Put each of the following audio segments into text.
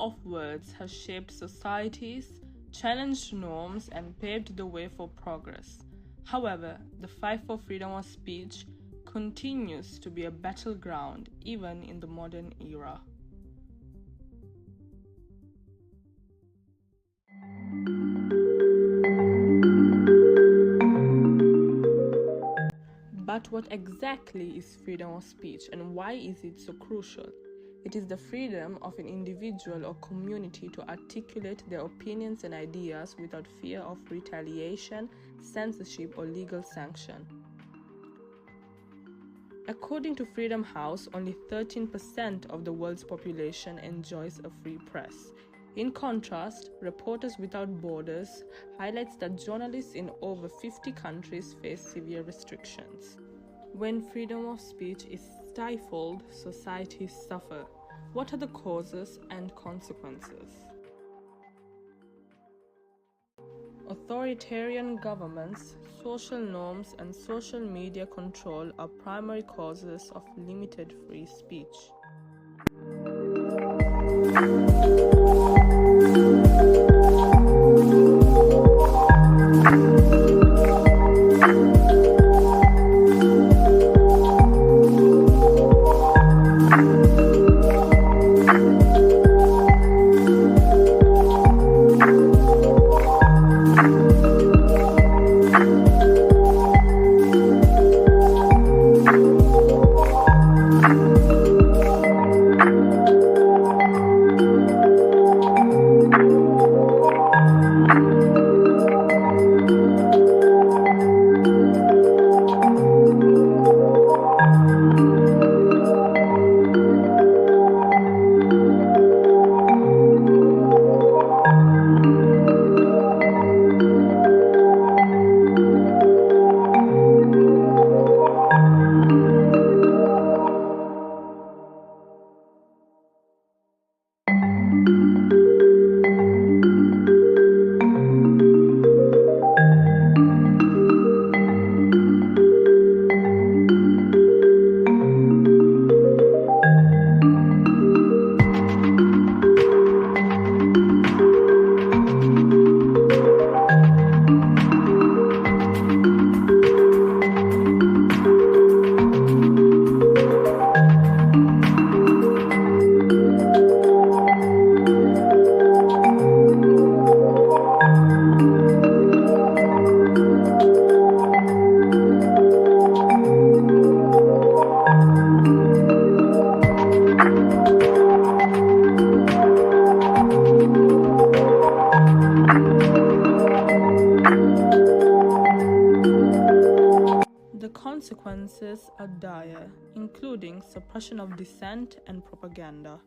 of words has shaped societies, challenged norms, and paved the way for progress. However, the fight for freedom of speech continues to be a battleground even in the modern era. But what exactly is freedom of speech and why is it so crucial? It is the freedom of an individual or community to articulate their opinions and ideas without fear of retaliation, censorship, or legal sanction. According to Freedom House, only 13% of the world's population enjoys a free press. In contrast, Reporters Without Borders highlights that journalists in over 50 countries face severe restrictions. When freedom of speech is stifled, societies suffer. What are the causes and consequences? Authoritarian governments, social norms, and social media control are primary causes of limited free speech. The consequences are dire, including suppression of dissent and propaganda.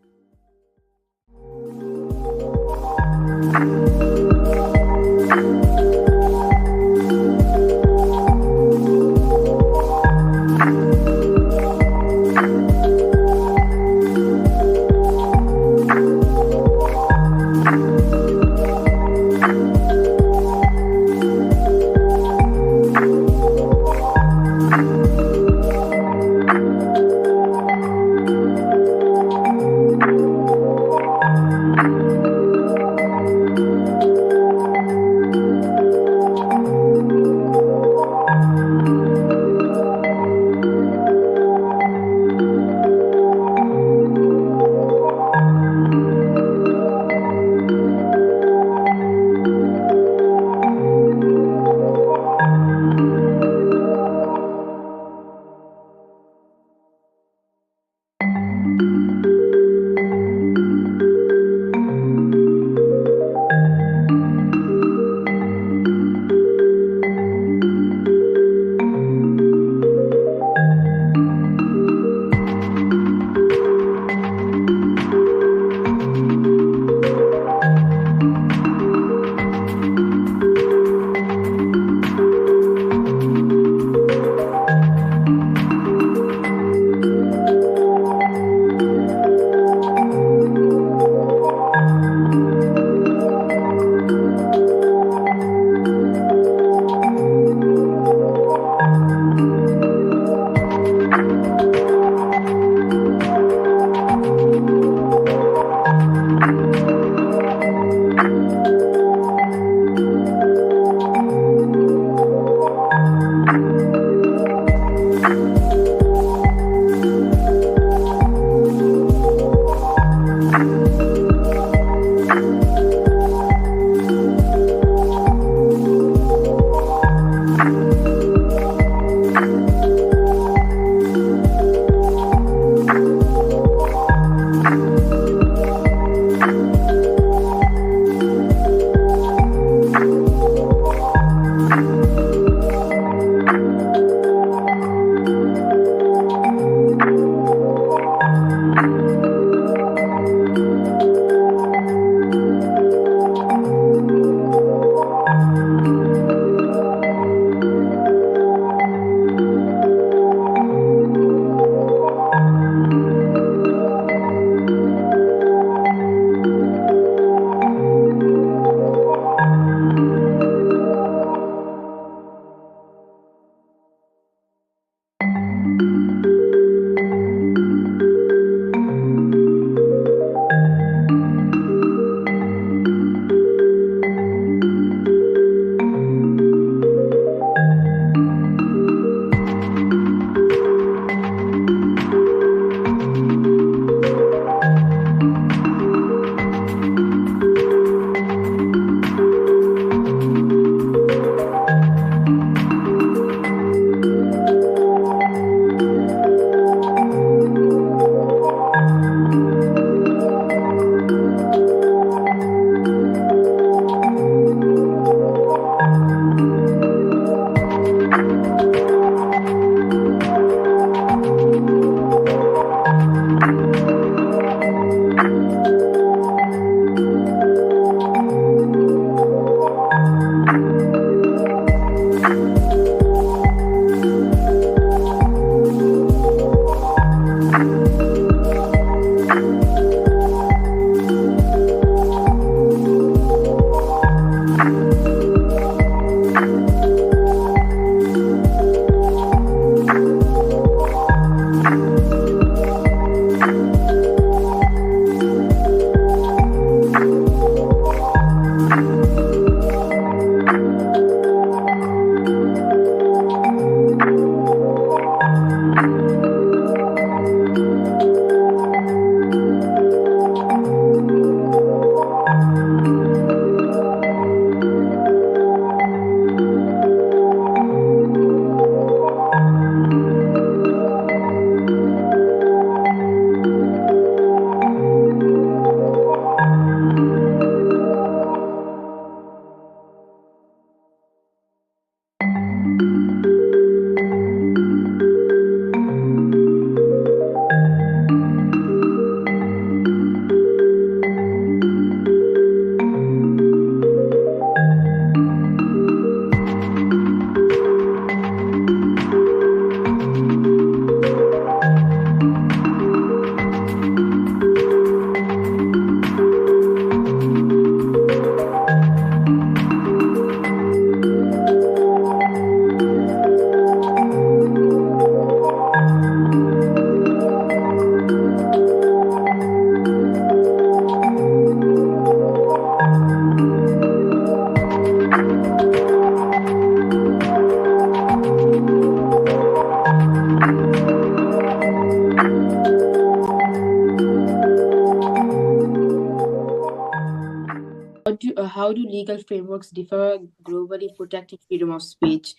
How do legal frameworks differ globally protecting freedom of speech?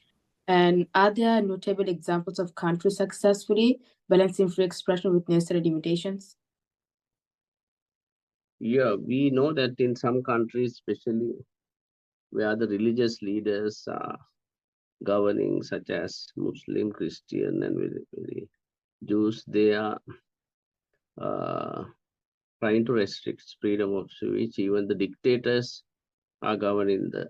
And are there notable examples of countries successfully balancing free expression with necessary limitations? Yeah, we know that in some countries, especially where the religious leaders are governing, such as Muslim, Christian, and very Jews, they are uh, trying to restrict freedom of speech. Even the dictators are governing the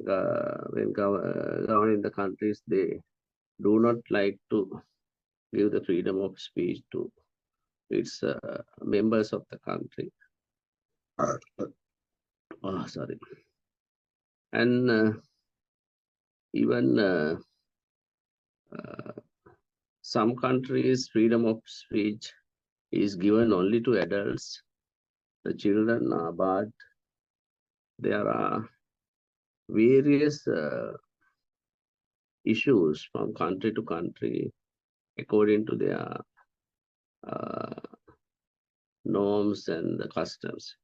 governing the countries. They do not like to give the freedom of speech to its members of the country. Oh, sorry. And even uh, some countries, freedom of speech is given only to adults. The children are barred. There are various issues from country to country according to their uh, norms and the customs.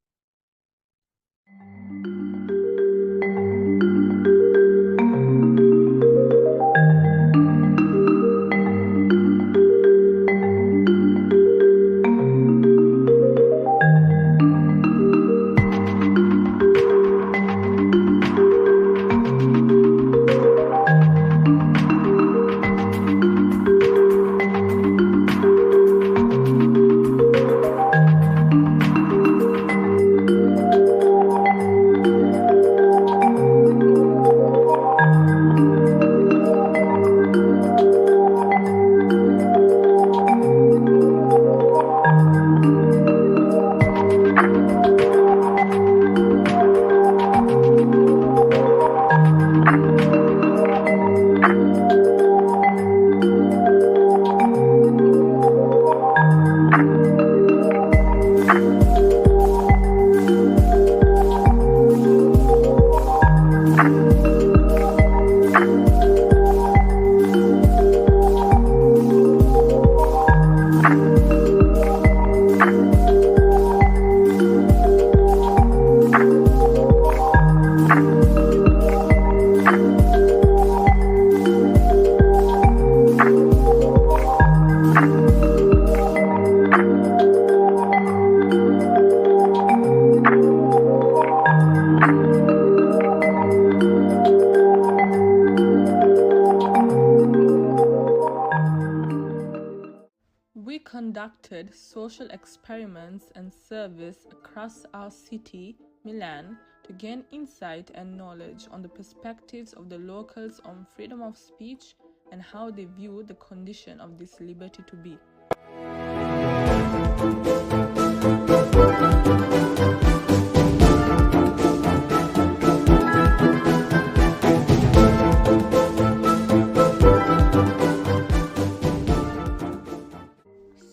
We conducted social experiments and surveys across our city, Milan, to gain insight and knowledge on the perspectives of the locals on freedom of speech and how they view the condition of this liberty to be.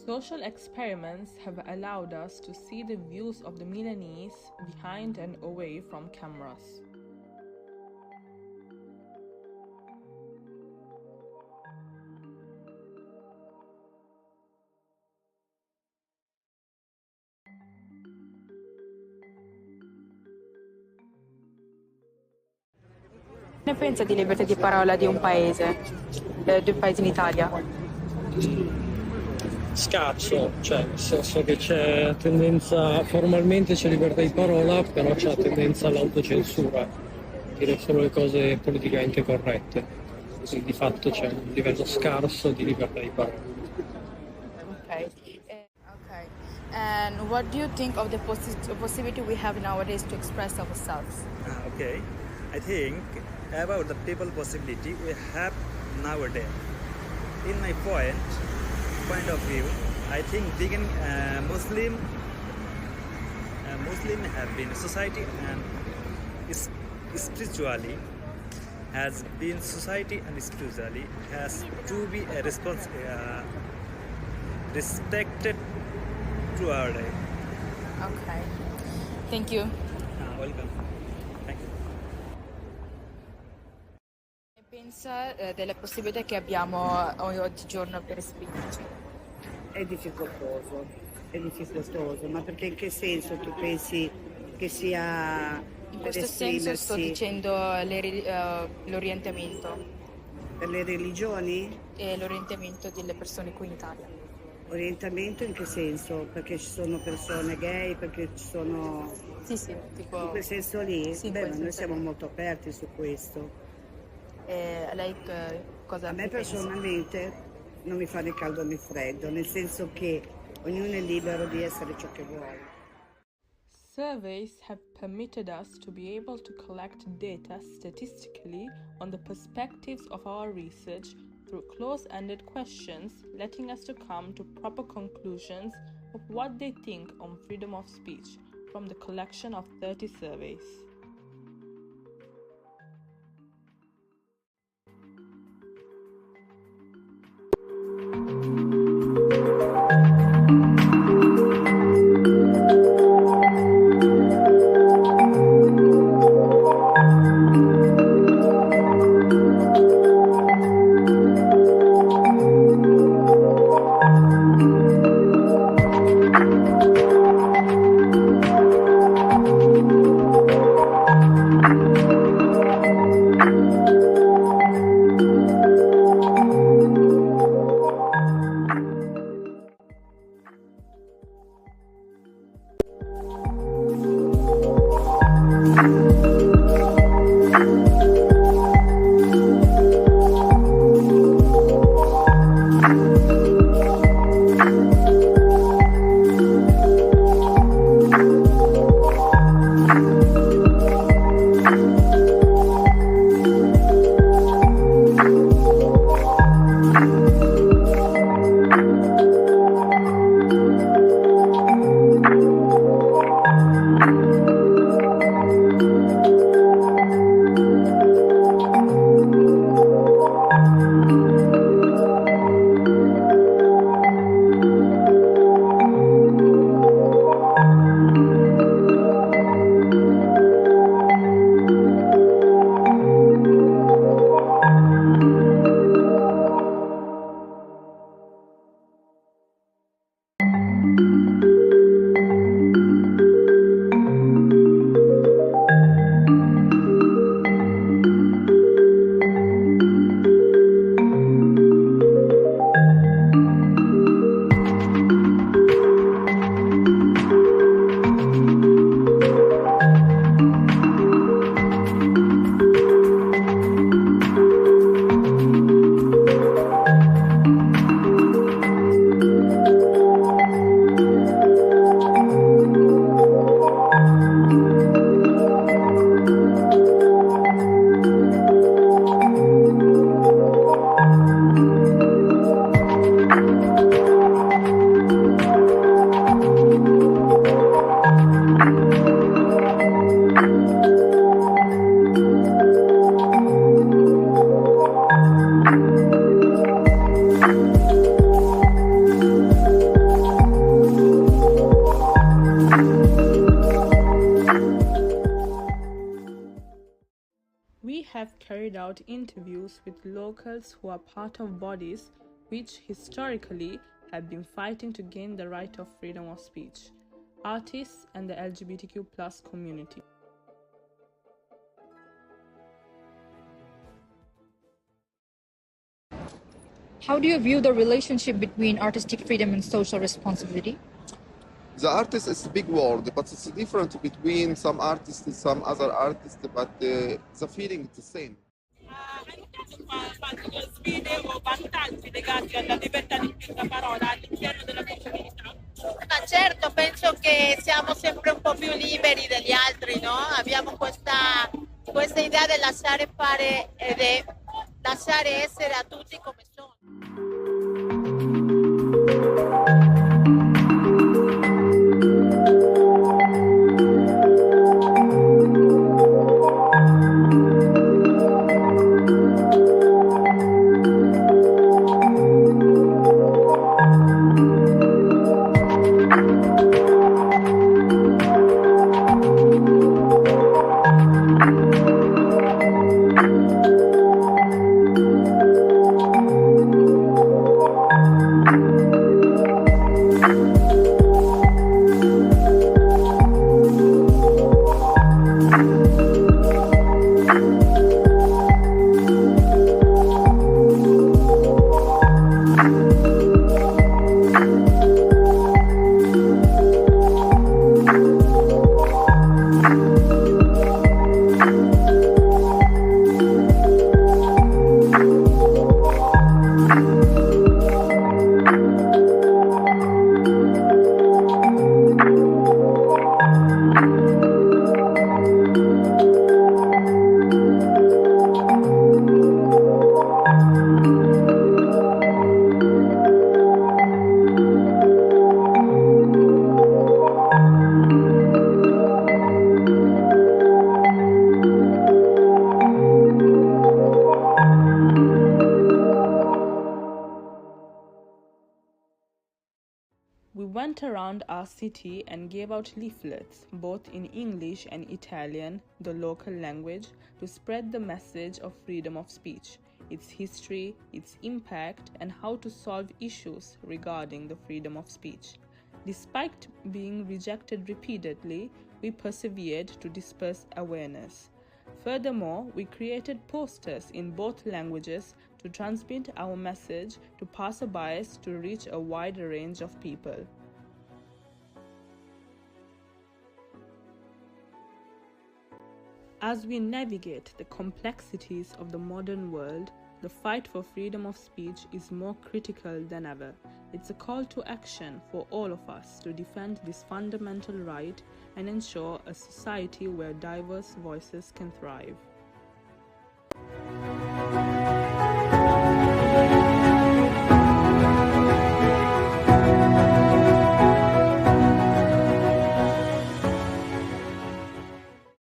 Social experiments have allowed us to see the views of the Milanese behind and away from cameras. Ne pensa di libertà di parola di un paese in Italia? Scarso, cioè nel senso che c'è tendenza, formalmente c'è libertà di parola, però c'è tendenza all'autocensura, dire solo le cose politicamente corrette. Quindi di fatto c'è un livello scarso di libertà di parola. Okay. Okay. And what do you think of the possibility we have nowadays to express ourselves? Okay, I think about the people possibility we have nowadays. In my point of view, I think being Muslim have been a society and spiritually has been society and spiritually has to be a respected to our life. Okay. Thank you. Welcome. Thank you. Che pensa delle possibilità che abbiamo oggigiorno per esprimerci? È difficoltoso, ma perché in che senso tu pensi che sia In per questo senso sto esprimersi dicendo l'orientamento per le religioni? e l'orientamento delle persone qui in Italia. Orientamento in che senso? Perché ci sono persone gay, perché ci sono... Sì, tipo... In quel senso lì? Sì, in Beh, quel ma noi senso siamo lì. molto aperti su questo. Lei cosa A me ne pensa? personalmente non mi fa né caldo né freddo, nel senso che ognuno è libero di essere ciò che vuole. Surveys have permitted us to be able to collect data statistically on the perspectives of our research through close-ended questions, letting us to come to proper conclusions of what they think on freedom of speech from the collection of 30 surveys. We have carried out interviews with locals who are part of bodies which historically have been fighting to gain the right of freedom of speech, artists and the LGBTQ+ community. How do you view the relationship between artistic freedom and social responsibility? The artist is a big word, but it's different between some artists and some other artists, but the feeling is the same. Quanto sfide o vantaggi legati alla libertà di questa parola all'interno della comunità? Ma certo, penso che siamo sempre un po' più liberi degli altri, no? Abbiamo questa idea di lasciare fare e di lasciare essere a tutti come sono. went around our city and gave out leaflets, both in English and Italian, the local language, to spread the message of freedom of speech, its history, its impact, and how to solve issues regarding the freedom of speech. Despite being rejected repeatedly, we persevered to disperse awareness. Furthermore, we created posters in both languages to transmit our message to passerbys to reach a wider range of people. As we navigate the complexities of the modern world, the fight for freedom of speech is more critical than ever. It's a call to action for all of us to defend this fundamental right and ensure a society where diverse voices can thrive.